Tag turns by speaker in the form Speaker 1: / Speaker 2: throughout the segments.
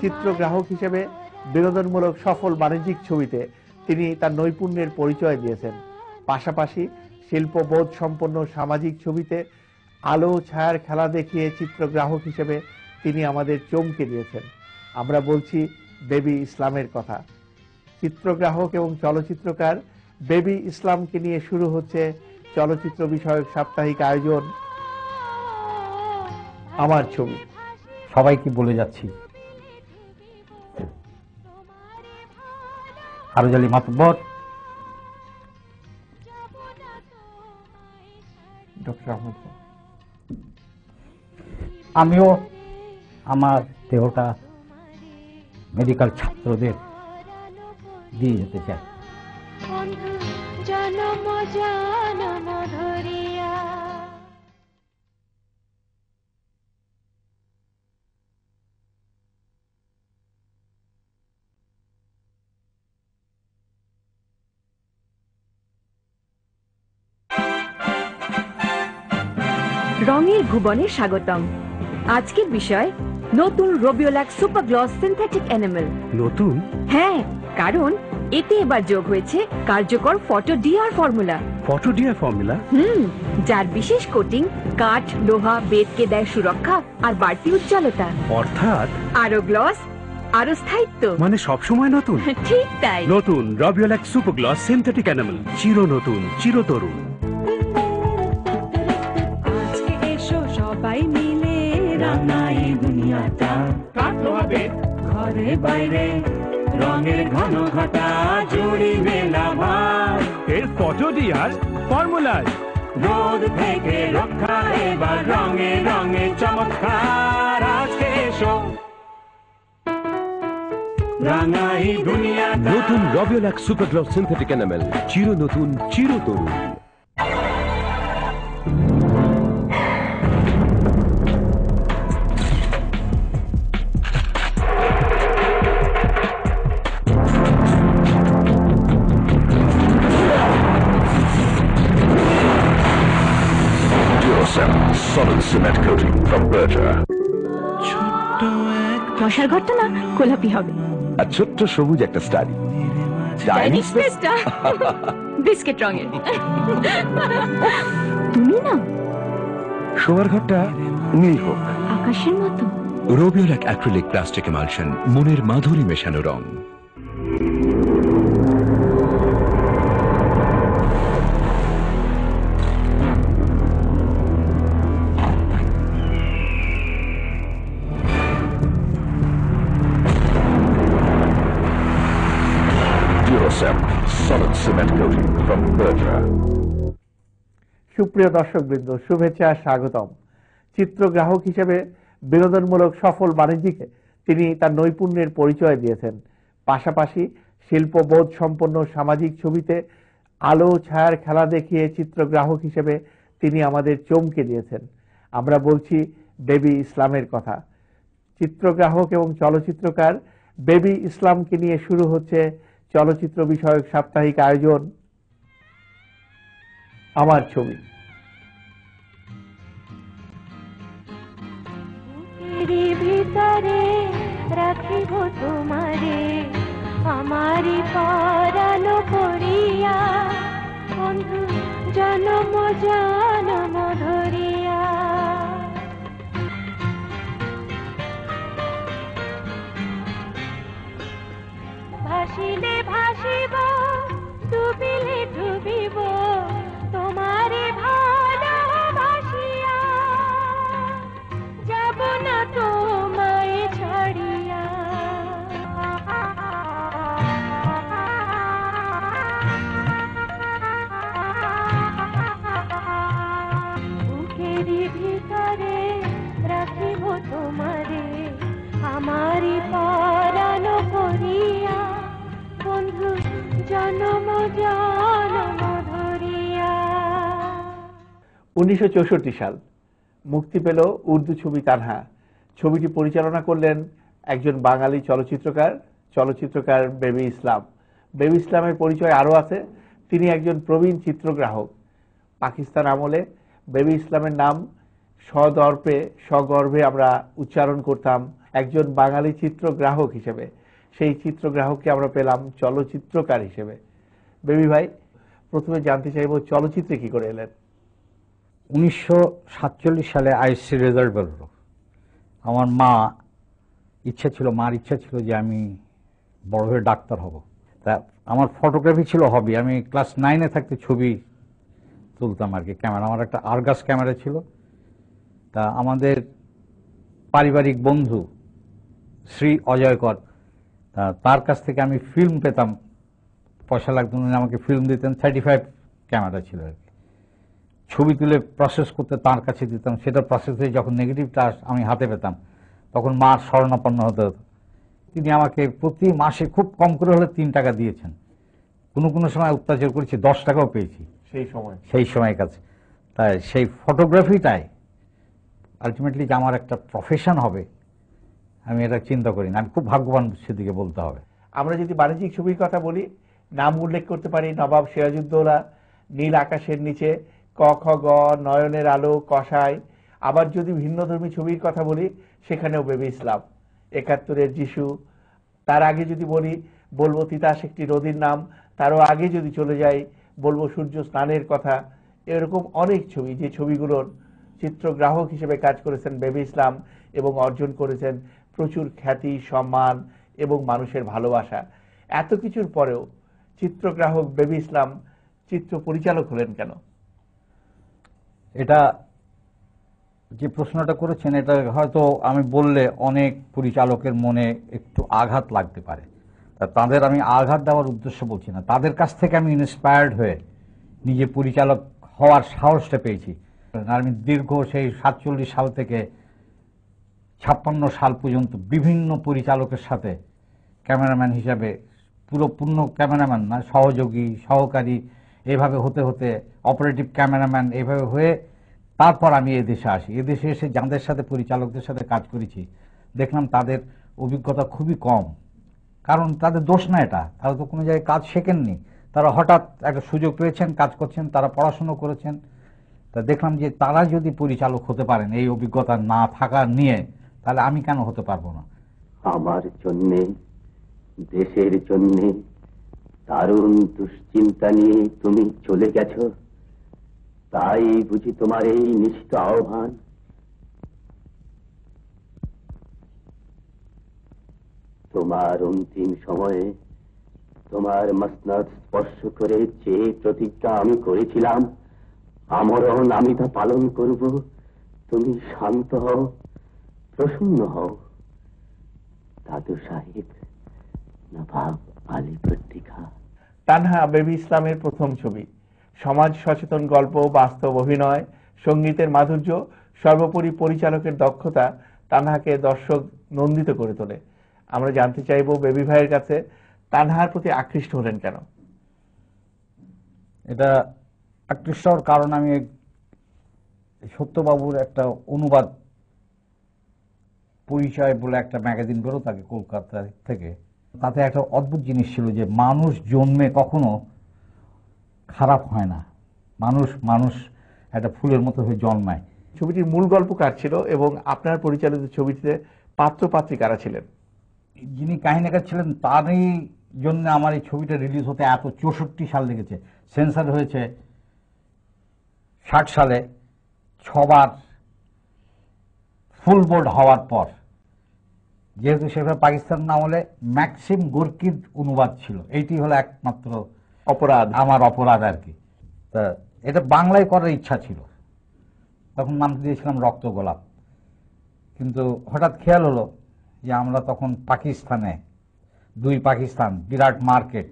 Speaker 1: চিত্রগ্রাহক হিসেবে বিনোদনমূলক সফল বাণিজ্যিক ছবিতে তিনি তার নৈপুণ্যের পরিচয় দিয়েছেন। পাশাপাশি শিল্পবোধ সম্পন্ন সামাজিক ছবিতে আলো ছায়ার খেলা দেখিয়ে চিত্রগ্রাহক হিসেবে তিনি আমাদের চমকে দিয়েছেন। আমরা বলছি বেবি ইসলামের কথা। চিত্রগ্রাহক এবং চলচ্চিত্রকার বেবি ইসলামকে নিয়ে শুরু হচ্ছে চলচ্চিত্র বিষয়ক সাপ্তাহিক আয়োজন আমার ছবি।
Speaker 2: সবাইকে বলে যাচ্ছি, আরজ আলী মাতব্বর,
Speaker 1: ডক্টর আহমদ,
Speaker 2: আমিও আমার দেহটা মেডিকেল ছাত্রদের দিয়ে যেতে চাই।
Speaker 3: রঙের ভুবনে স্বাগতম। আজকের বিষয় নতুন Robbialac super gloss synthetic enamel.
Speaker 4: নতুন?
Speaker 3: হ্যাঁ, কারণ এতে এবার যোগ হয়েছে কার্যকর photo DR formula.
Speaker 4: Photo DR formula?
Speaker 3: যার বিশেষ কোটিং কাঠ, লোহা, বেতকে দেয় সুরক্ষা আর বাড়তি উজ্জ্বলতা।
Speaker 4: অর্থাৎ
Speaker 3: আরো গ্লস, আরো স্থায়িত্ব,
Speaker 4: মানে সবসময় নতুন।
Speaker 3: ঠিক তাই।
Speaker 4: নতুন Robbialac super gloss synthetic enamel, চির নতুন, চিরতরুণ।
Speaker 3: আজকে এসো সবাই মিলে রাঙাই দুনিয়াটা,
Speaker 4: কাটলো হবে
Speaker 3: ঘরে বাইরে রঙের ঘন ঘটা জুড়িবে লাভার।
Speaker 4: এর ফটো ডিআর ফর্মুলায়
Speaker 3: রোদ থেকে রক্ষা এবার রঙে রঙে চমৎকার। আজকে এসো রাঙাই দুনিয়াটা।
Speaker 5: নতুন Robbialac super gloss synthetic enamel, চির নতুন, চিরতরুণ। Solid cement coating from Berger.
Speaker 3: মশার ঘরটা না গোলাপি হবে,
Speaker 5: আর ছোট্ট সবুজ একটা স্টাডি।
Speaker 3: ডাইনিং স্পেসটা বিস্কিট রঙের। তুমি না
Speaker 5: শোয়ার ঘরটা নীল হোক,
Speaker 3: আকাশের মতো।
Speaker 5: রোবিওল্যাক অ্যাক্রিলিক প্লাস্টিক এমালশন, মনের মাধুরী মেশানো রং। Solid cement coating from Berger.
Speaker 1: সুপ্রিয় দর্শকবৃন্দ, শুভেচ্ছা, স্বাগতম। চিত্রগ্রাহক হিসেবে বিনোদনমূলক সফল বাণিজ্যিকে তিনি তার নৈপুণ্যের পরিচয় দিয়েছেন। পাশাপাশি শিল্পবোধ সম্পন্ন সামাজিক ছবিতে আলো ছায়ার খেলা দেখিয়ে চিত্রগ্রাহক হিসেবে তিনি আমাদের চমকে দিয়েছেন। আমরা বলছি বেবি ইসলামের কথা। চিত্রগ্রাহক এবং চলচ্চিত্রকার বেবি ইসলামকে নিয়ে শুরু হচ্ছে চলচ্চিত্র বিষয়ক সাপ্তাহিক আয়োজন আমার ছবি।
Speaker 6: ভিতরে রাখিব তোমারে আমারি পরানো করিয়া, বন্ধু জনম জনম ধরিয়া। ভাসিলে ভাসিব, ডুবিলে ডুবিব, তোমারে ভালোবাসিয়া। যাব না তোমায় ছাড়িয়া। বুকেরই ভিতরে রাখিব তোমারে আমারি পরানো করিয়া, বন্ধু জনম জনম ধরিয়া।
Speaker 1: 1964 সাল মুক্তি পেল উর্দু ছবি তানহা। ছবিটি পরিচালনা করলেন একজন বাঙালি চলচ্চিত্রকার বেবি ইসলাম। বেবি ইসলামের পরিচয় আরও আছে, তিনি একজন প্রবীণ চিত্রগ্রাহক। পাকিস্তান আমলে বেবি ইসলামের নাম সগর্বে আমরা উচ্চারণ করতাম একজন বাঙালি চিত্রগ্রাহক হিসেবে, সেই চিত্রগ্রাহককে আমরা পেলাম চলচ্চিত্রকার হিসেবে। বেবি ভাই, প্রথমে জানতে চাইবো চলচ্চিত্রে কি করে এলেন?
Speaker 2: 1947 সালে আইএসসি রেজাল্ট বেরোলো। আমার মার ইচ্ছা ছিল যে আমি বড় হয়ে ডাক্তার হব। তা আমার ফটোগ্রাফি ছিল হবি। আমি ক্লাস 9-এ থাকতে ছবি তুলতাম আর কি, ক্যামেরা। আমার একটা আর্গাস ক্যামেরা ছিল। তা আমাদের পারিবারিক বন্ধু শ্রী অজয়কর, তার কাছ থেকে আমি ফিল্ম পেতাম, পয়সা লাগতো না, আমাকে ফিল্ম দিতেন। 35 ক্যামেরা ছিল আর কি। ছবি তুলে প্রসেস করতে তার কাছে দিতাম। সেটা প্রসেস হয়ে যখন নেগেটিভটা আমি হাতে পেতাম, তখন মার শরণাপন্ন হতে হতো। তিনি আমাকে প্রতি মাসে খুব কম করে হলে 3 টাকা দিয়েছেন। কোনো সময় অত্যাচার করেছি, 10 টাকাও পেয়েছি সেই সময় কাছে। তাই সেই ফটোগ্রাফিটাই আলটিমেটলি যে আমার একটা প্রফেশন হবে, আমি এটা চিন্তা করি না। আমি খুব ভাগ্যবান সেদিকে বলতে হবে।
Speaker 1: আমরা যদি বাণিজ্যিক ছবির কথা বলি, নাম উল্লেখ করতে পারি নবাব সিরাজউদ্দৌলা, নীল আকাশের নিচে, ক খ গ, নয়নের আলো, কসাই। আবার যদি ভিন্নধর্মী ছবির কথা বলি, সেখানেও বেবি ইসলাম, 71-এর যিশু। তার আগে যদি বলবো তিতাস একটি নদীর নাম। তারও আগে যদি চলে যাই, বলবো সূর্য স্নানের কথা। এরকম অনেক ছবি, যে ছবিগুলোর চিত্রগ্রাহক হিসেবে কাজ করেছেন বেবি ইসলাম এবং অর্জন করেছেন প্রচুর খ্যাতি, সম্মান এবং মানুষের ভালোবাসা। এত কিছুর পরেও চিত্রগ্রাহক বেবি ইসলাম চিত্র পরিচালক হলেন কেন?
Speaker 2: এটা যে প্রশ্নটা করেছেন, এটা হয়তো আমি বললে অনেক পরিচালকের মনে একটু আঘাত লাগতে পারে। তাদের আমি আঘাত দেওয়ার উদ্দেশ্য বলছি না। তাদের কাছ থেকে আমি ইন্সপায়ার্ড হয়ে নিজে পরিচালক হওয়ার সাহসটা পেয়েছি। আমি দীর্ঘ সেই 47 সাল থেকে 56 সাল পর্যন্ত বিভিন্ন পরিচালকের সাথে ক্যামেরাম্যান হিসাবে, পুরো পূর্ণ ক্যামেরাম্যান না, সহযোগী, সহকারী, এভাবে হতে হতে অপারেটিভ ক্যামেরাম্যান, এভাবে হয়ে তারপর আমি এদেশে আসি। এদেশে এসে যাদের সাথে পরিচালকদের সাথে কাজ করেছি, দেখলাম তাদের অভিজ্ঞতা খুবই কম। কারণ তাদের দোষ না এটা, তারা তো কোনো জায়গায় কাজ শেখেননি। তারা হঠাৎ একটা সুযোগ পেয়েছেন, কাজ করছেন, তারা পড়াশুনো করেছেন। তা দেখলাম যে তারা যদি পরিচালক হতে পারেন এই অভিজ্ঞতা না থাকা নিয়ে, তাহলে আমি কেন হতে পারবো না?
Speaker 7: আমার জন্যে, দেশের জন্যে দারুণ দুশ্চিন্তা নিয়ে তুমি চলে গেছ, তাই বুঝি তোমার এই নিশ্চিত আহ্বান? তোমার অন্তিম সময়ে তোমার মসনদ স্পর্শ করে যে প্রতিজ্ঞা আমি করেছিলাম, আমরণ আমি তা পালন করব। তুমি শান্ত হও, প্রসন্ন হও। দাদু সাহেব, নবাব আলীবর্দী খাঁ।
Speaker 1: তানহা বেবি ইসলামের প্রথম ছবি। সমাজ সচেতন গল্প, বাস্তব অভিনয়, সঙ্গীতের মাধুর্য, সর্বোপরি পরিচালকের দক্ষতা তানহাকে দর্শক নন্দিত করে তোলে। আমরা জানতে চাইবো বেবি ভাইয়ের কাছে, তানহার প্রতি আকৃষ্ট হলেন কেন?
Speaker 2: এটা আকৃষ্ট হওয়ার কারণ, আমি সত্যবাবুর একটা অনুবাদ পরিচয় বলে একটা ম্যাগাজিন বেরো থাকে কলকাতা থেকে। তাতে একটা অদ্ভুত জিনিস ছিল যে মানুষ জন্মে কখনো খারাপ হয় না, মানুষ একটা ফুলের মতো হয়ে জন্মায়।
Speaker 1: ছবিটির মূল গল্প কার ছিল এবং আপনার পরিচালিত ছবিটিতে পাত্র পাত্রী কারা ছিলেন?
Speaker 2: যিনি কাহিনীকার ছিলেন তারই জন্য আমার এই ছবিটা রিলিজ হতে এত 64 সাল লেগেছে। সেন্সার হয়েছে 60 সালে, 6 বার ফুল বোর্ড হওয়ার পর। যেহেতু সেটা পাকিস্তান না হলে ম্যাক্সিম গোর্কির অনুবাদ ছিল, এইটি হলো একমাত্র
Speaker 1: অপরাধ,
Speaker 2: আমার অপরাধ আর কি। তা এটা বাংলায় করার ইচ্ছা ছিল, তখন নাম দিয়েছিলাম রক্ত গোলাপ। কিন্তু হঠাৎ খেয়াল হলো যে আমরা তখন পাকিস্তানে, 2 পাকিস্তান, বিরাট মার্কেট।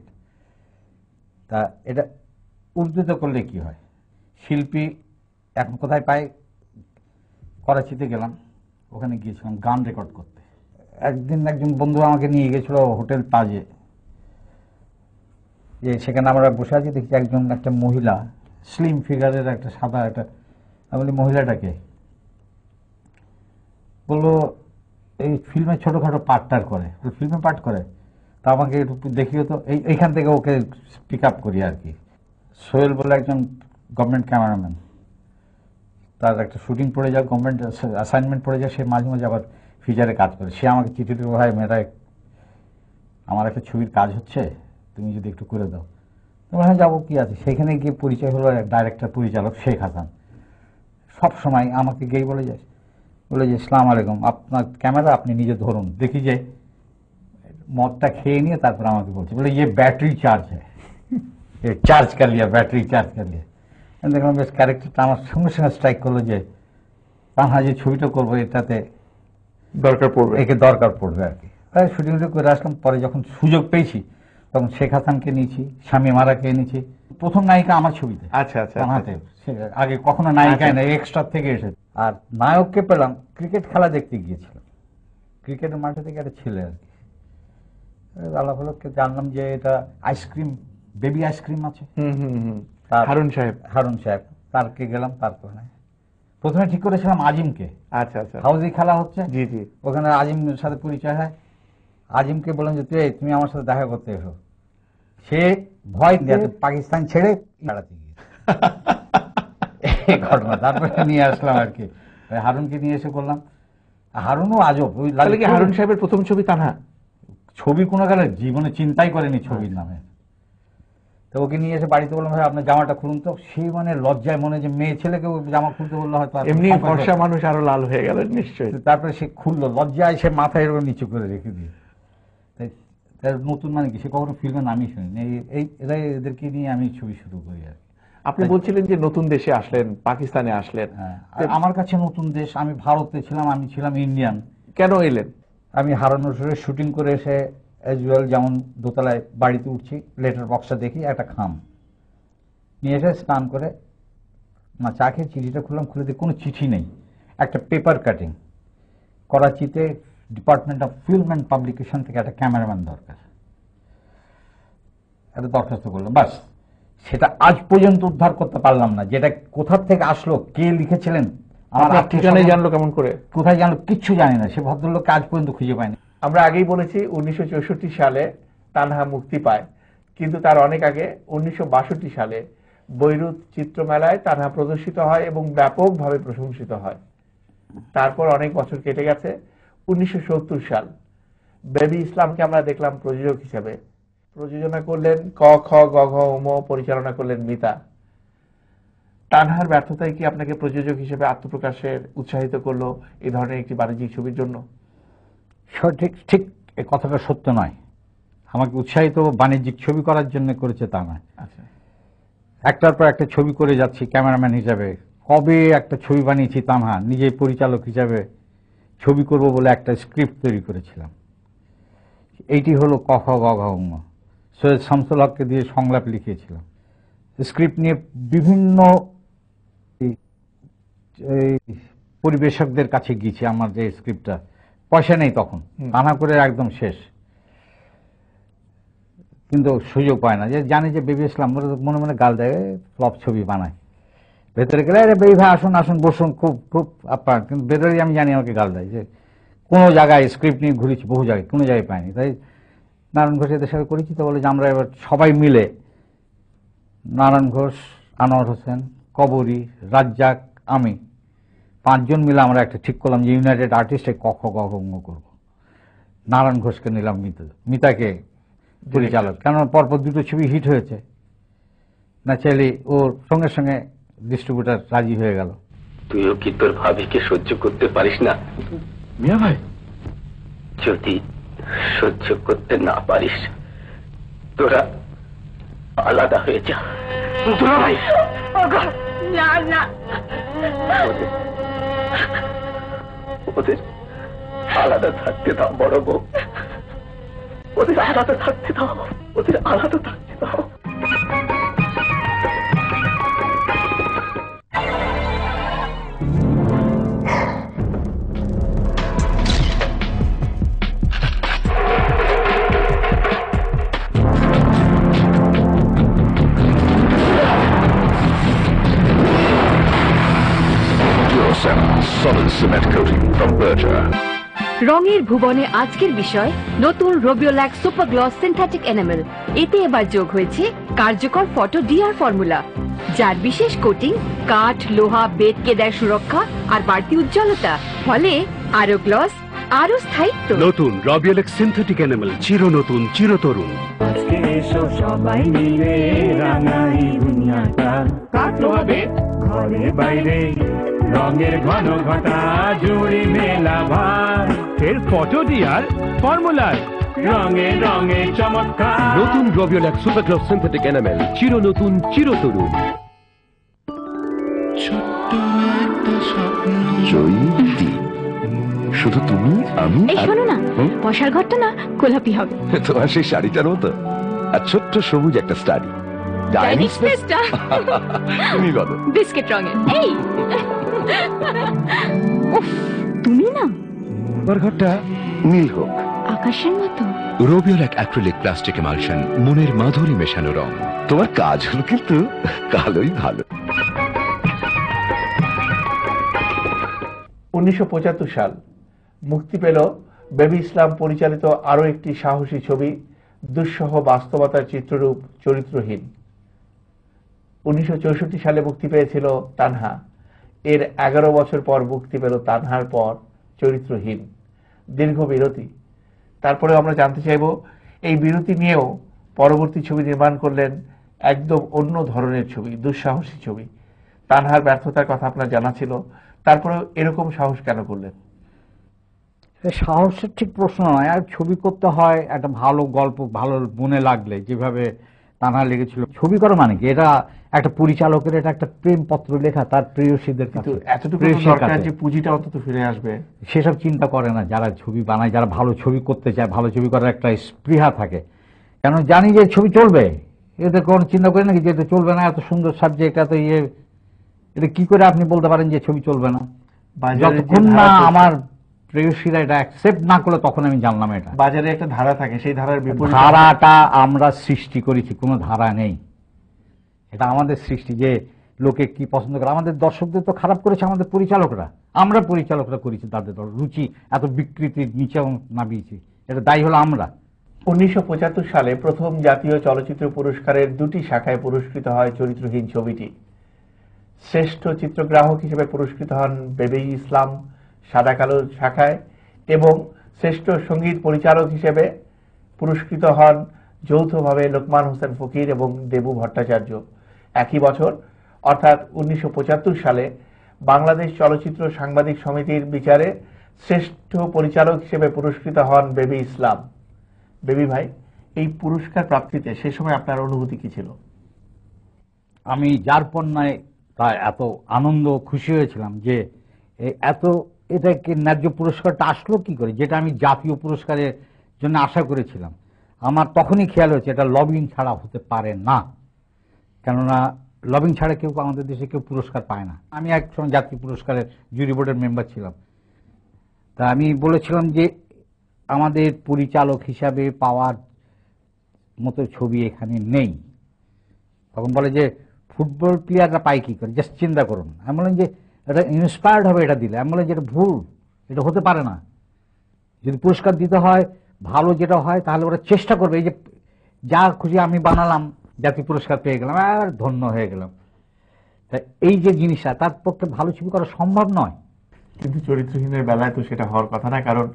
Speaker 2: তা এটা উর্দুতে করলে কি হয়? শিল্পী এখন কোথায় পাই? করাচিতে গেলাম, ওখানে গিয়েছিলাম গান রেকর্ড করতে। একদিন একজন বন্ধু আমাকে নিয়ে গেছিল হোটেল তাজে, যে সেখানে আমরা বসে আছি, দেখছি একটা মহিলা, স্লিম ফিগারের, একটা সাদা একটা। আমি বলি, মহিলাটাকে? বললো এই ফিল্মে ছোটখাটো পার্টটার করে। ফিল্মে পার্ট করে? তা আমাকে একটু দেখিও তো। এইখান থেকে ওকে পিক আপ করি আর কি। সোহেল বলে একজন গভর্নমেন্ট ক্যামেরাম্যান, তার একটা শুটিং পড়ে যায়, গভর্নমেন্ট অ্যাসাইনমেন্ট পড়ে যায়, সে মাঝে মাঝে আবার ফিচারে কাজ করে। সে আমাকে চিঠি দিল, ভাই মেয়েটা আমার একটা ছবির কাজ হচ্ছে, তুমি যদি একটু করে দাও। তোমার হ্যাঁ যাবো, কি আছে। সেখানে গিয়ে পরিচয় হলো ডাইরেক্টর পরিচালক শেখ হাসান। সব সময় আমাকে গিয়ে বলে যে আসসালামু আলাইকুম, আপনার ক্যামেরা আপনি নিজে ধরুন, দেখি যে মদটা খেয়ে নিয়ে তারপর আমাকে বলছে, বলে ইয়ে ব্যাটারি চার্জ হ্যাঁ, চার্জ কর লিয়া, ব্যাটারি চার্জ কর লিয়া। দেখলাম বেশ ক্যারেক্টারটা আমার সঙ্গে সঙ্গে স্ট্রাইক করলো যে তানহা যে ছবিটা করবো এটাতে
Speaker 1: দরকার পড়বে,
Speaker 2: একে দরকার পড়বে আর কি। তাই শুটিং করে আসলাম। পরে যখন সুযোগ পেয়েছি তখন শেখ হাসানকে নিয়েছি, স্বামী মারাকে এনেছি। প্রথম নায়িকা আমার ছবিতে।
Speaker 1: আচ্ছা আচ্ছা,
Speaker 2: তানহাতে আগে কখনো নায়িকায় না, এক্সট্রা থেকে এসেছে। আর নায়ককে পেলাম ক্রিকেট খেলা দেখতে গিয়েছিলাম, ক্রিকেটের মাঠে থেকে একটা ছেলে আর কি। আল্লাহ হলকে জানলাম যে এটা আইসক্রিম, বেবি আইসক্রিম আছে।
Speaker 1: হারুন সাহেব,
Speaker 2: তারকে গেলাম। তারপরে প্রথমে ঠিক করেছিলাম আজিমকে।
Speaker 1: আচ্ছা আচ্ছা,
Speaker 2: হাউজি খেলা হচ্ছে,
Speaker 1: জি জি,
Speaker 2: ওখানে আজিমের সাথে পরিচয় হয়। আজিমকে বললাম যে তুমি আমার সাথে দেখা করতে এসো। সে ভয় দিয়ে পাকিস্তান ছেড়ে বেড়াতে গিয়েছে এই ঘটনা। তারপরে নিয়ে আসলাম আর কি, হারুনকে নিয়ে এসে করলাম। হারুনও আজব।
Speaker 1: হারুন সাহেবের প্রথম ছবি তানহা?
Speaker 2: ছবি কোনো কালে জীবনে চিন্তাই করেনি ছবির নামে। তো ওকে নিয়ে এসে বাড়িতে বললাম, ভাই আপনার জামাটা খুলুন তো। সেই মানে লজ্জায় মনে যে মেয়ে ছেলেকে জামা খুলতে বললো হয়তো,
Speaker 1: এমনি ফর্সা মানুষ আরো লাল হয়ে গেল নিশ্চয়ই।
Speaker 2: তারপরে সে খুললো, লজ্জায় সে মাথায় এরকম নিচু করে রেখে দিয়ে। তাই নতুন মানে কি, সে কখনো ফিল্মের নামই শুনিনি। এদেরকে নিয়ে আমি ছবি শুরু করি আর কি।
Speaker 1: আপনি বলছিলেন যে নতুন দেশে আসলেন, পাকিস্তানে আসলেন।
Speaker 2: আমার কাছে নতুন দেশ। আমি ভারতে ছিলাম, আমি ছিলাম ইন্ডিয়ান।
Speaker 1: কেন এলেন?
Speaker 2: আমি হারানো শুটিং করে এসে অ্যাজ ওয়েল, যেমন দোতলায় বাড়িতে উঠছি, লেটার বক্সটা দেখি একটা খাম নিয়ে এসে স্নান করে চা খেয়ে চিঠিটা খুললাম। খুলে দিয়ে কোনো চিঠি নেই, একটা পেপার কাটিং। করাচিতে department of film and publication থেকে একটা ক্যামেরাম্যান দরকার, একটা দরখাস্ত করলাম। বাস, সেটা আজ পর্যন্ত উদ্ধার করতে পারলাম না, যেটা কোথা থেকে আসলো, কে লিখেছিলেন, আমার
Speaker 1: ঠিকানাই জানলো কেমন করে,
Speaker 2: কোথায় জানলো, কিচ্ছু জানি না। সে ভদ্রলোককে আজ পর্যন্ত খুঁজে পায়নি।
Speaker 1: আমরা আগেই বলেছি 1964 সালে তানহা মুক্তি পায়, কিন্তু তার অনেক আগে 1962 সালে বৈরুত চিত্রমেলায় তানহা প্রদর্শিত হয় এবং ব্যাপকভাবে প্রশংসিত হয়। তারপর অনেক বছর কেটে গেছে। 1970 সাল বেবি ইসলামকে আমরা দেখলাম প্রযোজক হিসেবে। প্রযোজনা করলেন ক খ গ ঘ ম, পরিচালনা করলেন মিতা। তানহার ব্যর্থতায় কি আপনাকে প্রযোজক হিসেবে আত্মপ্রকাশের উৎসাহিত করলো এই ধরনের একটি বাণিজ্যিক ছবির জন্য?
Speaker 2: সঠিক, ঠিক এ কথাটা সত্য নয়। আমাকে উৎসাহিত বাণিজ্যিক ছবি করার জন্য করেছে তা নয়।
Speaker 1: আচ্ছা,
Speaker 2: একটার পর একটা ছবি করে যাচ্ছি ক্যামেরাম্যান হিসাবে। কবে একটা ছবি বানিয়েছি তানহা, নিজেই পরিচালক হিসাবে ছবি করব বলে একটা স্ক্রিপ্ট তৈরি করেছিলাম। এইটি হলো ক খ গ ঘ ঙ। সৈয়দ শামসুল হককে দিয়ে সংলাপ লিখিয়েছিলাম। স্ক্রিপ্ট নিয়ে বিভিন্ন পরিবেশকদের কাছে গিয়েছি। আমার যে স্ক্রিপ্টটা, পয়সা নেই তখন, তানহা করে একদম শেষ, কিন্তু সুযোগ পায় না। যে জানি যে বেবি ইসলাম মনে মনে গাল দেয়, ফ্লপ ছবি বানায়। ভেতরে গেলে আরে বেবি ভাই আসুন আসুন বসুন, খুব খুব আপনার, কিন্তু ভেতরে আমি জানি আমাকে গাল দেয়। যে কোনো জায়গায় স্ক্রিপ্ট নিয়ে ঘুরেছি বহু জায়গায়, কোনো জায়গায় পাইনি। তাই নারায়ণ ঘোষ এদের সাথে করেছি। তো বলে যে আমরা এবার সবাই মিলে, নারায়ণ ঘোষ, আনোয়ার হোসেন, কবরী, রাজ্জাক, আমি, 5 জন মিলে আমরা একটা ঠিক করলাম যে ইউনাইটেড আর্টিস্টে ক খ গ ঘ ঙ করবো। নারায়ণ ঘোষকে নিলাম, মিতাকে পরিচালক, কেননা পরপর 2টো ছবি হিট হয়েছে। ন্যাচারালি ওর সঙ্গে সঙ্গে ডিস্ট্রিবিউটার রাজি হয়ে গেল।
Speaker 7: তুইও কি তোর ভাবিকে সহ্য করতে পারিস না
Speaker 5: মিয়া ভাই?
Speaker 7: যদি সহ্য করতে না পারিস, তোরা আলাদা হয়ে যা। ভাই,
Speaker 3: না না,
Speaker 7: ওদের আলাদা থাকতে দাও বড় বউ, ওদের আলাদা থাকতে দাও, ওদের আলাদা থাকতে দাও।
Speaker 5: Solid cement coating from Berger.
Speaker 3: রঙের ভুবনে আজকের বিষয় নতুন Robbialac super gloss synthetic enamel. এতে এবার যোগ হয়েছে কার্যকর ফটো ডিআর ফর্মুলা, যার বিশেষ কোটিং কাঠ, লোহা, বেতকে দেয় সুরক্ষা আর বাড়তি উজ্জ্বলতা। ফলে আরো গ্লস, আরো স্থায়িত্ব।
Speaker 4: নতুন রবিয়েল এক্স সিনথেটিক এনিমেল, চির নতুন চিরতরুণ।
Speaker 8: আজকে এসো সবাই মিলে রাঙাই দুনিয়াটা, কাটলো হবে ঘরে বাইরে রঙের ঘন ঘটা জুড়ে মেলা ভার।
Speaker 4: এর ফটো ডিআর ফর্মুলার
Speaker 8: রঙে রঙে চমৎকার।
Speaker 5: নতুন Robbialac X super gloss synthetic enamel, চির নতুন চিরতরুণ।
Speaker 7: জয়ন্তী, শুধু তুমি, আমি
Speaker 3: এই শোনো না, বসার ঘরটা না গোলাপি হবে।
Speaker 7: তোমার সেই শাড়িটার মতো, আর ছোট্ট সবুজ একটা স্টাডি
Speaker 3: ডাইনিং স্পেসটা
Speaker 7: তুমি বলো।
Speaker 3: বিস্কিট রঙের। এই উফ, তুমি না
Speaker 7: তোমার ঘরটা নীল হোক
Speaker 3: আকাশের মতো।
Speaker 9: রবিয়েল অ্যাক্রিলিক প্লাস্টিক এমালশন, মনের মাধুরী মেশানো রং।
Speaker 7: তোমার কাজ হলো কিন্তু কালোই ভালো।
Speaker 1: 1975 সাল মুক্তি পেল বেবি ইসলাম পরিচালিত আরো একটি সাহসী ছবি, দুঃসহ বাস্তবতার চিত্ররূপ চরিত্রহীন। 1964 সালে মুক্তি পেয়েছিল তানহা। এর 11 বছর পর মুক্তি পেল তানহার পর চরিত্রহীন। দীর্ঘ বিরতি, তারপরে আমরা জানতে চাইব এই বিরতি নিয়েও পরবর্তী ছবি নির্মাণ করলেন, একদম অন্য ধরনের ছবি, দুঃসাহসী ছবি। তানহার ব্যর্থতার কথা আপনার জানা ছিল, তারপরে এরকম সাহস কেন করলেন?
Speaker 2: সাহসের ঠিক প্রশ্ন নয়, আর ছবি করতে হয় একটা ভালো গল্প ভালো মনে লাগলে, যেভাবে তানহা লেগেছিল। ছবি করা মানে কি, এটা একটা পরিচালকের এটা একটা প্রেম পত্র লেখা তার প্রেয়সীদের কাছে।
Speaker 1: এতটুকু দরকার যে পুঁজিটা অন্তত ফিরে আসবে,
Speaker 2: সেসব চিন্তা করে না যারা ছবি বানায়, যারা ভালো ছবি করতে চায়, ভালো ছবি করার একটা স্পৃহা থাকে। কেন জানি যে ছবি চলবে, এতে কোনো চিন্তা করে নাকি যে এটা চলবে না, এত সুন্দর সাবজেক্ট, এত ইয়ে, এটা কি করে আপনি বলতে পারেন যে ছবি চলবে না? যতক্ষণ না আমার প্রেয়সীরা এটা অ্যাকসেপ্ট না করলে তখন আমি জানলাম। এটা
Speaker 1: বাজারে একটা ধারা থাকে, সেই ধারার বিপরীত।
Speaker 2: ধারাটা আমরা সৃষ্টি করেছি, কোনো ধারা নেই, এটা আমাদের সৃষ্টি। যে লোকে কি পছন্দ করে, আমাদের দর্শকদের তো খারাপ করেছে আমাদের পরিচালকরা, আমরা পরিচালকরা করেছি, তাদের রুচি এত বিকৃতির নিচে নামিয়েছি, এটা দায়ী হলো আমরা।
Speaker 1: 1975 সালে প্রথম জাতীয় চলচ্চিত্র পুরস্কারের 2টি শাখায় পুরস্কৃত হয় চরিত্রহীন ছবিটি। শ্রেষ্ঠ চিত্রগ্রাহক হিসেবে পুরস্কৃত হন বেবি ইসলাম সাদা কালো শাখায়, এবং শ্রেষ্ঠ সঙ্গীত পরিচালক হিসেবে পুরস্কৃত হন যৌথভাবে লোকমান হোসেন ফকির এবং দেবু ভট্টাচার্য। একই বছর অর্থাৎ 1975 সালে বাংলাদেশ চলচ্চিত্র সাংবাদিক সমিতির বিচারে শ্রেষ্ঠ পরিচালক হিসেবে পুরস্কৃত হন বেবি ইসলাম। বেবি ভাই, এই পুরস্কার প্রাপ্তিতে সে সময় আপনার অনুভূতি কি ছিল?
Speaker 2: আমি যার পণ্যায় তা এত আনন্দ খুশি হয়েছিলাম যে এত এটাকে ন্যায্য পুরস্কারটা আসলো কি করে, যেটা আমি জাতীয় পুরস্কারের জন্য আশা করেছিলাম। আমার তখনই খেয়াল হয়েছে এটা লবিং ছাড়া হতে পারে না, কেননা লবিং ছাড়া কেউ আমাদের দেশে কেউ পুরস্কার পায় না। আমি একসময় জাতীয় পুরস্কারের জুরি বোর্ডের মেম্বার ছিলাম, তা আমি বলেছিলাম যে আমাদের পরিচালক হিসাবে পাওয়ার মতো ছবি এখানে নেই। তখন বলে যে ফুটবল প্লেয়াররা পায় কি করে, জাস্ট চিন্তা করুন। আমি বললাম যে এটা ইন্সপায়ার্ড হবে এটা দিলে। আমি বললাম যে এটা ভুল, এটা হতে পারে না। যদি পুরস্কার দিতে হয় ভালো যেটা হয়, তাহলে ওরা চেষ্টা করবে। এই যে যা খুশি আমি বানালাম, জাতীয় পুরস্কার পেয়ে গেলাম, আর ধন্য হয়ে গেলাম। তা এই যে জিনিসটা, তার পক্ষে ভালো ছবি করা সম্ভব নয়।
Speaker 1: কিন্তু চরিত্রহীনের বেলায় তো সেটা হওয়ার কথা না, কারণ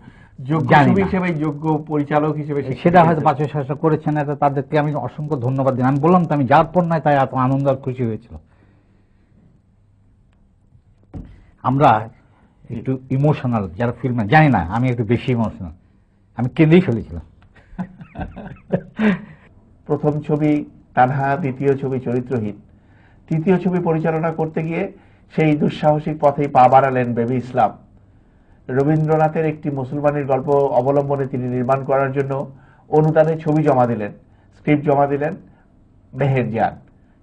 Speaker 1: যোগ্য ছবি হিসেবে, যোগ্য পরিচালক হিসেবে
Speaker 2: সেটা হয়তো বাছাই শাসা করেছেন, এটা তাদেরকে আমি অসংখ্য ধন্যবাদ দিই। আমি বললাম তো আমি যার পর নয় তাই এত আনন্দ আর খুশি হয়েছিল। আমরা একটু ইমোশনাল যারা ফিল্ম, জানি না আমি একটু বেশি ইমোশনাল, আমি কেঁদেই ফেলেছিলাম।
Speaker 1: প্রথম ছবি তানহা, দ্বিতীয় ছবি চরিত্রহীন। তৃতীয় ছবি পরিচালনা করতে গিয়ে সেই দুঃসাহসিক পথেই পা বাড়ালেন বেবি ইসলাম। রবীন্দ্রনাথের একটি মুসলমানের গল্প অবলম্বনে তিনি নির্মাণ করার জন্য অনুদানে ছবি জমা দিলেন, স্ক্রিপ্ট জমা দিলেন মেহেরজান,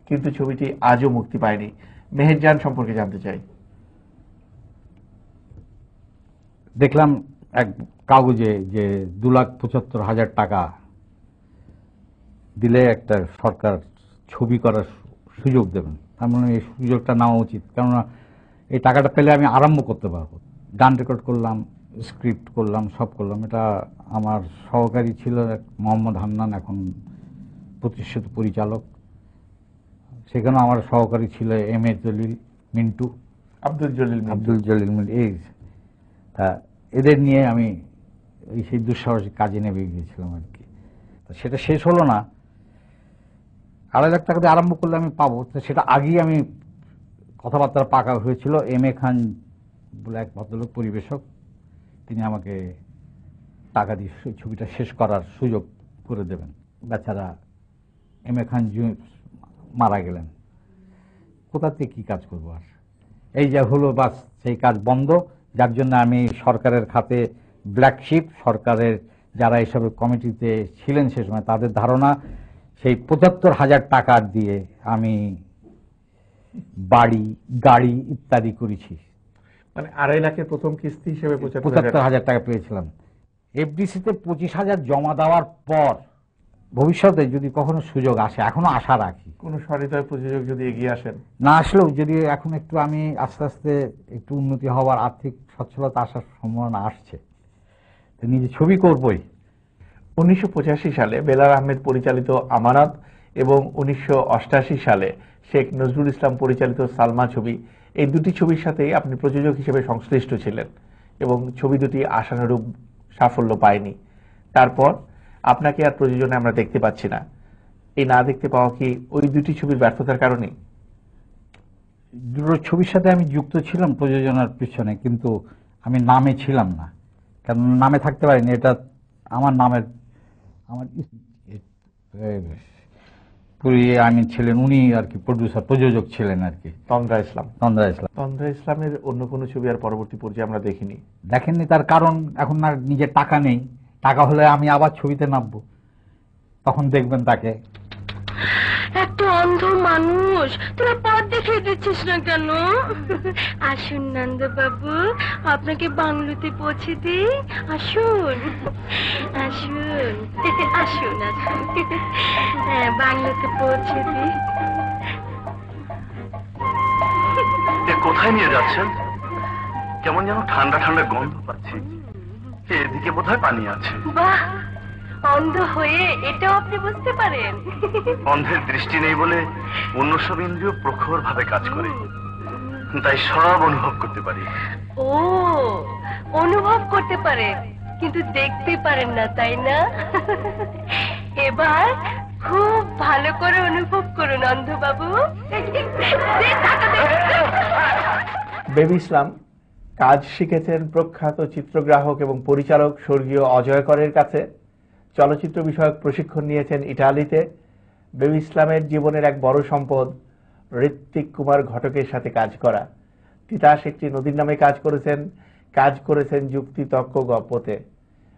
Speaker 1: কিন্তু ছবিটি আজও মুক্তি পায়নি। মেহেরজান সম্পর্কে জানতে চাই।
Speaker 2: দেখলাম এক কাগজে যে 2,75,000 টাকা দিলে একটা সরকার ছবি করার সুযোগ দেবেন। তার মানে এই সুযোগটা নেওয়া উচিত, কেননা এই টাকাটা পেলে আমি আরম্ভ করতে পারবো। গান রেকর্ড করলাম, স্ক্রিপ্ট করলাম, সব করলাম। এটা আমার সহকারী ছিল মোহাম্মদ হান্নান, এখন প্রতিষ্ঠিত পরিচালক। সেখানে আমার সহকারী ছিল এম এ জলিল, মিন্টু,
Speaker 1: আব্দুল জলিল।
Speaker 2: এই তা এদের নিয়ে আমি সেই দুঃসাহসিক কাজে নেমে গিয়েছিলাম আর কি। সেটা শেষ হলো না, 2.5 লাখ টাকা দিয়ে আরম্ভ করলে আমি পাবো, তো সেটা আগেই আমি কথাবার্তা পাকা হয়েছিল। এম এ খান বলে এক ভদ্রলোক পরিবেশক, তিনি আমাকে টাকা দিয়ে ছবিটা শেষ করার সুযোগ করে দেবেন। বেচারা এম এ খান মারা গেলেন, কোথাতে কি কাজ করবো আর, এই যে হলো বাস, সেই কাজ বন্ধ। যার জন্য আমি সরকারের খাতে ব্ল্যাকশিপ, সরকারের যারা এইসব কমিটিতে ছিলেন সে সময় তাদের ধারণা সেই 75,000 টাকা দিয়ে আমি বাড়ি, গাড়ি ইত্যাদি করেছি।
Speaker 1: মানে 2.5 লাখের প্রথম কিস্তি হিসেবে
Speaker 2: 75,000 টাকা পেয়েছিলাম। এফডিসিতে 25,000 জমা দেওয়ার পর ভবিষ্যতে যদি কখনো সুযোগ আসে, এখনো আশা রাখি,
Speaker 1: কোন সহৃদয় প্রযোজক যদি এগিয়ে আসেন,
Speaker 2: না আসলেও যদি এখন একটু আমি আস্তে আস্তে একটু উন্নতি হওয়ার, আর্থিক সচ্ছলতা আসার সম্ভাবনা আসছে, তো নিজে ছবি করবই।
Speaker 1: 1985 সালে বেলাল আহমেদ পরিচালিত আমানত এবং 1988 সালে শেখ নজরুল ইসলাম পরিচালিত সালমা ছবি, এই দুটি ছবির সাথেই আপনি প্রযোজক হিসেবে সংশ্লিষ্ট ছিলেন এবং ছবি দুটি আশানুরূপ সাফল্য পায়নি। তারপর আপনাকে আর প্রযোজনে আমরা দেখতে পাচ্ছি না। এই না দেখতে পাওয়া কি ওই দুটি ছবির ব্যর্থতার কারণে?
Speaker 2: দুটো ছবির সাথে আমি যুক্ত ছিলাম প্রযোজনার পিছনে, কিন্তু আমি নামে ছিলাম না, কারণ নামে থাকতে পারিনি। এটা আমার নামের, আমার আমি ছিলেন উনি আর কি প্রডিউসার, প্রযোজক ছিলেন আর কি,
Speaker 1: তন্দ্রা ইসলাম। তন্দ্রা ইসলামের অন্য কোনো ছবি আর পরবর্তী পর্যায়ে আমরা দেখিনি।
Speaker 2: দেখেননি, তার কারণ এখন আর নিজের টাকা নেই। টাকা হলে আমি আবার ছবিতে নামবো, তখন দেখবেন তাকে।
Speaker 6: একটা অন্ধ মানুষ, তোরা পথ দেখিয়ে দিচ্ছিস না কেন? আসুন নন্দ বাবু, আপনাকে বাংলোতে পৌঁছে দিই। আসুন আসুন আসুন আসুন, হ্যাঁ বাংলোতে পৌঁছে দিই।
Speaker 7: কোথায় নিয়ে যাচ্ছেন? কেমন যেন ঠান্ডা ঠান্ডা গন্ধ পাচ্ছি, এদিকে বোধহয় পানি আছে।
Speaker 6: বাহ, অন্ধ হয়ে এটাও আপনি বুঝতে পারেন?
Speaker 7: অন্ধের দৃষ্টি নেই বলে অন্য সব ইন্দ্রিয় প্রখর ভাবে কাজ করে, তাই সব অনুভব করতে পারি।
Speaker 6: ও, অনুভব করতে পারেন কিন্তু দেখতে পারেন না, তাই না? এবার খুব ভালো করে অনুভব করুন অন্ধবাবু।
Speaker 1: বেবি ইসলাম কাজ শিখেছেন প্রখ্যাত চিত্রগ্রাহক এবং পরিচালক স্বর্গীয় অজয় করের কাছে। চলচ্চিত্র বিষয়ক প্রশিক্ষণ নিয়েছেন ইটালিতে। বেবি ইসলামের জীবনের এক বড় সম্পদ ঋত্বিক কুমার ঘটকের সাথে কাজ করা। তিতাস একটি নদীর নামে কাজ করেছেন যুক্তি তর্ক গপ্পতে।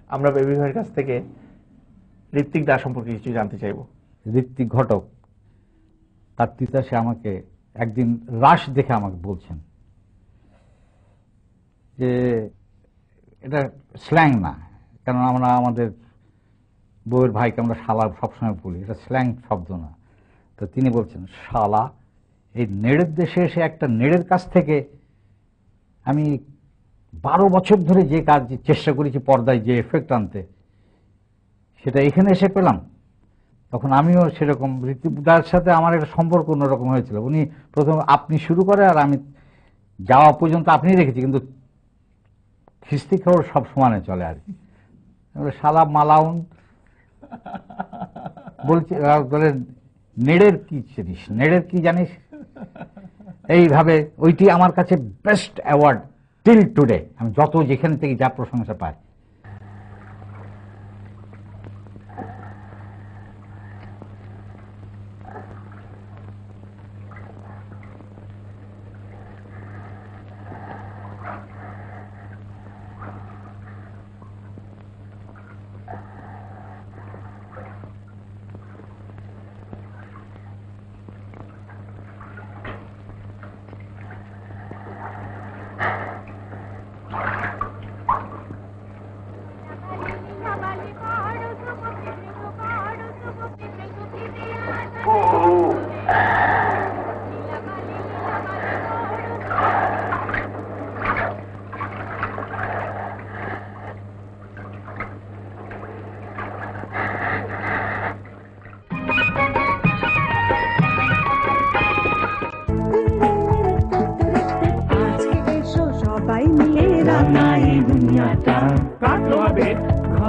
Speaker 1: আমরা বেবি ভাইয়ের কাছ থেকে ঋত্বিক দা সম্পর্কে কিছু জানতে চাইব।
Speaker 2: ঋত্বিক ঘটক তার তিতাসে আমাকে একদিন রাশ দেখে আমাকে বলছেন যে এটা স্ল্যাং না, কারণ আমরা আমাদের বউয়ের ভাইকে আমরা শালা সবসময় বলি, এটা স্ল্যাং শব্দ না। তো তিনি বলছেন, শালা, এই নেড়ের দেশে এসে একটা নেড়ের কাছ থেকে আমি 12 বছর ধরে যে কাজ চেষ্টা করেছি পর্দায় যে এফেক্ট আনতে, সেটা এখানে এসে পেলাম। তখন আমিও সেরকম, ঋত্বিকদার সাথে আমার একটা সম্পর্ক অন্যরকম হয়েছিল। উনি প্রথম আপনি শুরু করে আর আমি যাওয়া পর্যন্ত আপনি রেখেছি, কিন্তু খিস্তি খাওয়ার সব সমানে চলে আর কি। শালা মালাউন বলছে, বলে নেড়ের কি চিনিস, নেড়ের কি জানিস, এইভাবে ওইটি আমার কাছে বেস্ট অ্যাওয়ার্ড টিল টুডে। আমি যত যেখান থেকে যা প্রশংসা পাই।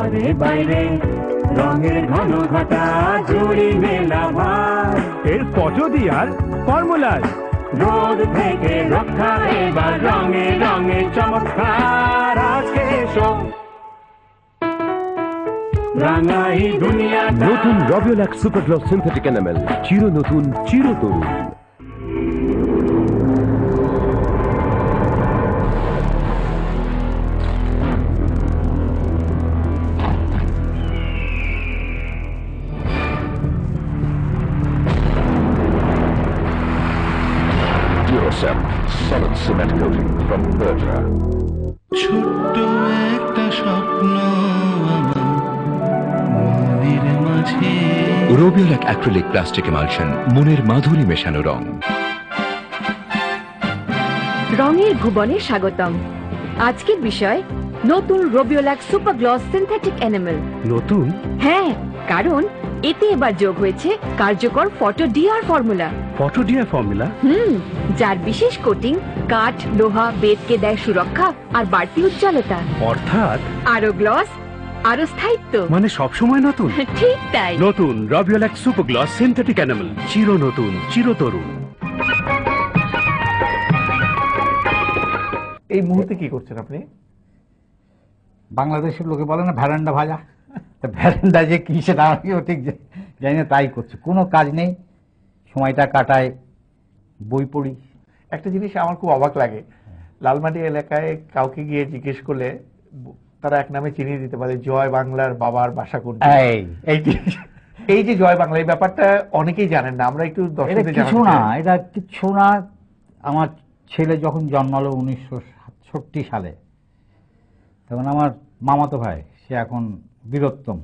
Speaker 8: ঘরে বাইরে রঙের ঘন ঘটা জুড়ি মেলা ভার
Speaker 4: এর ফটো দিয়ার ফর্মুলার
Speaker 8: রোদ থেকে রক্ষা এবার রঙে রঙে চমৎকার আজকে এসো রাঙাই দুনিয়া
Speaker 5: নতুন রবিওল্যাক সুপার গ্লস সিনথেটিক এনামেল চির নতুন চিরতরুণ। Duracell solid cement coating from Bertra.
Speaker 10: ছোট্ট একটা স্বপ্ন মনের মাঝে
Speaker 9: রোবিওল্যাক অ্যাক্রিলিক প্লাস্টিক এমালশন, মনের মাধুরী মেশানো রং।
Speaker 3: রঙের ভুবনে স্বাগতম। আজকের বিষয় নতুন Robbialac super gloss synthetic enamel.
Speaker 4: নতুন?
Speaker 3: হ্যাঁ, কারণ এতে এবার যোগ হয়েছে কার্যকর photo DR formula.
Speaker 4: Photo DR formula?
Speaker 3: যার বিশেষ কোটিং কাঠ, লোহা, বেতকে দেয় সুরক্ষা আর বাড়তি উজ্জ্বলতা।
Speaker 4: অর্থাৎ
Speaker 3: আরো গ্লস, আরো স্থায়িত্ব,
Speaker 4: মানে সবসময় নতুন।
Speaker 3: ঠিক তাই।
Speaker 4: নতুন রবিওল্যাক সুপার গ্লস সিনথেটিক এনামেল, চির নতুন চিরতরুণ।
Speaker 1: এই মুহূর্তে কি করছেন আপনি?
Speaker 2: বাংলাদেশের লোকে বলে না ভ্যারান্ডা ভাজা, ভ্যারান্ডা যে কি সেটা আমিও ঠিক জানি না, তাই করছি। কোনো কাজ নেই, সময়টা কাটায়, বই পড়ি।
Speaker 1: একটা জিনিস আমার খুব অবাক লাগে, লালমাটি এলাকায় কাউকে গিয়ে জিজ্ঞেস করলে তারা এক নামে চিনিয়ে দিতে পারে, জয় বাংলার বাবার বাসা কোনটি। এই যে জয় বাংলা, এই ব্যাপারটা অনেকেই জানেন না, আমরা একটু
Speaker 2: কিছু না, এটা কিচ্ছু না। আমার ছেলে যখন জন্মালো 1967 সালে, তখন আমার মামাতো ভাই, সে এখন বীরোত্তম,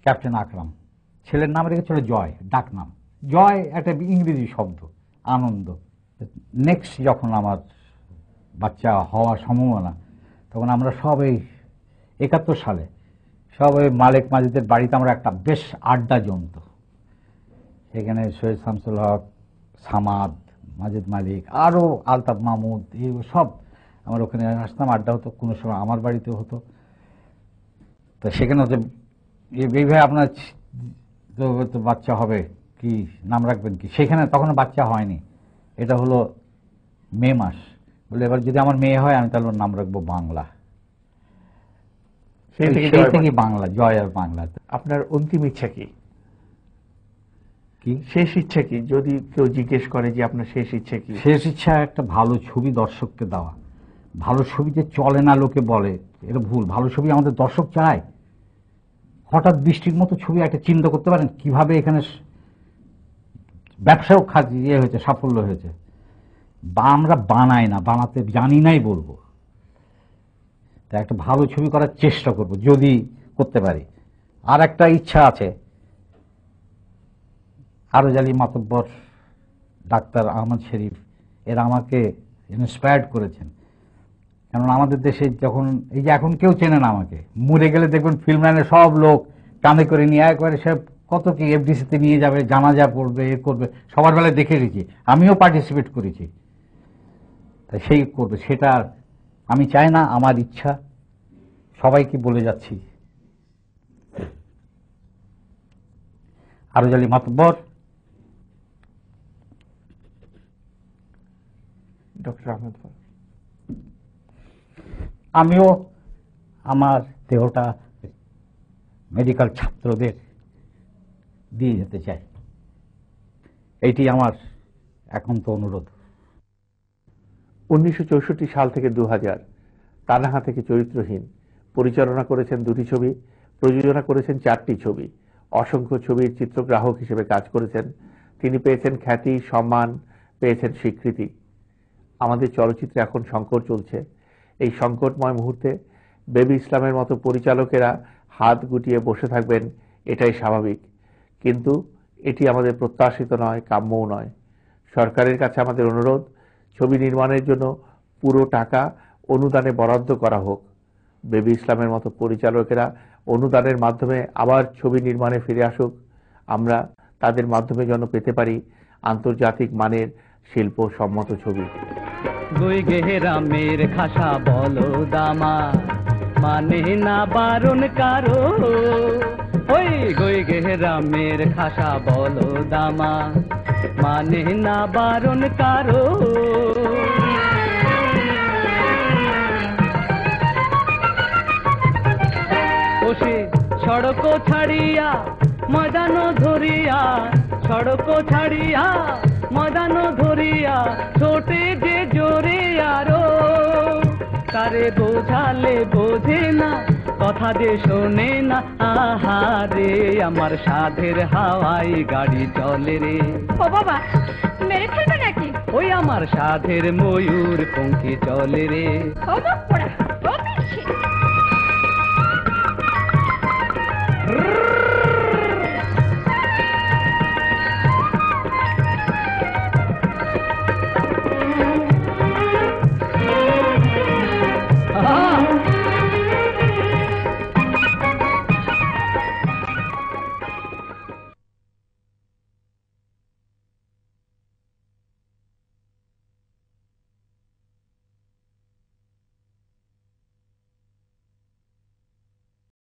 Speaker 2: ক্যাপ্টেন আকরাম, ছেলের নাম রেখেছিল জয়, ডাক নাম। জয় একটা ইংরেজি শব্দ, আনন্দ। নেক্সট যখন আমার বাচ্চা হওয়ার সম্ভাবনা, তখন আমরা সব এই 71 সালে সব ওই মালিক মাজিদের বাড়িতে আমরা একটা বেশ আড্ডা জমত। সেখানে সৈয়দ শামসুল হক, সামাদ, মাজিদ মালিক, আরও আলতাফ মাহমুদ, এই সব আমার ওখানে আসতাম, আড্ডা হতো। কোনো সময় আমার বাড়িতেও হতো। তো সেখানে হচ্ছে এইভাবে আপনার তো বাচ্চা হবে, কি নাম রাখবেন কি? সেখানে তখন বাচ্চা হয়নি, এটা হলো মে মাস। বলে এবার যদি আমার মেয়ে হয় আমি তাহলে ওর নাম রাখবো বাংলা। সেই থেকে বাংলা, জয় আর বাংলা।
Speaker 1: আপনার অন্তিম ইচ্ছা কি?
Speaker 2: কি
Speaker 1: শেষ ইচ্ছা কি? যদি কেউ জিজ্ঞেস করে যে আপনার শেষ ইচ্ছা কি?
Speaker 2: শেষ ইচ্ছা একটা ভালো ছবি দর্শককে দেওয়া। ভালো ছবিতে চলে না, লোকে বলে, এটা ভুল। ভালো ছবি আমাদের দর্শক চায়। হঠাৎ বৃষ্টির মতো ছবি একটা চিন্তা করতে পারেন কিভাবে এখানে ব্যবসাও ইয়ে হয়েছে, সাফল্য হয়েছে। বা আমরা বানাই না, বানাতে জানি নাই বলবো। তা একটা ভালো ছবি করার চেষ্টা করব যদি করতে পারি। আর একটা ইচ্ছা আছে, আরজ আলী মাতব্বর, ডাক্তার আহমদ শরীফ, এরা আমাকে ইন্সপায়ার্ড করেছেন। কারণ আমাদের দেশে যখন এই যে এখন কেউ চেনে না আমাকে, মরে গেলে দেখবেন ফিল্ম লাইনে সব লোক কাঁধে করে নিয়ে একবারে সে কত কি এফডিসিতে নিয়ে যাবে, জানাজা পড়বে, এ করবে, সবার বেলায় দেখে রেখেছি, আমিও পার্টিসিপেট করেছি। তাই সেই করবে, সেটা আমি চাই না। আমার ইচ্ছা, সবাইকে বলে যাচ্ছি, আরজ আলী মাতব্বর,
Speaker 1: ডক্টর আহমেদ,
Speaker 2: আমিও আমার দেহটা মেডিকেল ছাত্রদের দিয়ে যেতে চাই। এইটি আমার একান্ত অনুরোধ।
Speaker 1: 1964 সাল থেকে 2000 তানাহা থেকে চরিত্রহীন পরিচালনা করেছেন 2টি ছবি, প্রযোজনা করেছেন 4টি ছবি, অসংখ্য ছবির চিত্রগ্রাহক হিসেবে কাজ করেছেন। তিনি পেয়েছেন খ্যাতি, সম্মান, পেয়েছেন স্বীকৃতি। আমাদের চলচ্চিত্রে এখন সংকট চলছে। এই সংকটময় মুহূর্তে বেবি ইসলামের মতো পরিচালকেরা হাত গুটিয়ে বসে থাকবেন, এটাই স্বাভাবিক। কিন্তু এটি আমাদের প্রত্যাশিত নয়, কাম্যও নয়। সরকারের কাছে আমাদের অনুরোধ, ছবি নির্মাণের জন্য পুরো টাকা অনুদানে বরাদ্দ করা হোক। বেবি ইসলামের মতো পরিচালকেরা অনুদানের মাধ্যমে আবার ছবি নির্মাণে ফিরে আসুক। আমরা তাদের মাধ্যমে যেন পেতে পারি আন্তর্জাতিক মানের শিল্প সম্মত ছবি।
Speaker 11: গই গেহেরা মের খাসা বলো দামা, মানে না বারণ কারো ওই গই গেরামের খাসা বলো দামা মানে না বারণ কারো ওসে সড়ক ছাড়িয়া ময়দান ধরিয়া সড়ক ছাড়িয়া ময়দান ধরিয়া ছোটে যে জোরে আরো তারে বোঝালে বোঝে না কথা যে শোনে না আহারে আমার সাধের হাওয়াই গাড়ি চলে রে
Speaker 3: ও বাবা মেরে ফেলবে নাকি?
Speaker 11: ওই আমার সাধের ময়ূর পঙ্খী চলে রে
Speaker 3: ও বাবা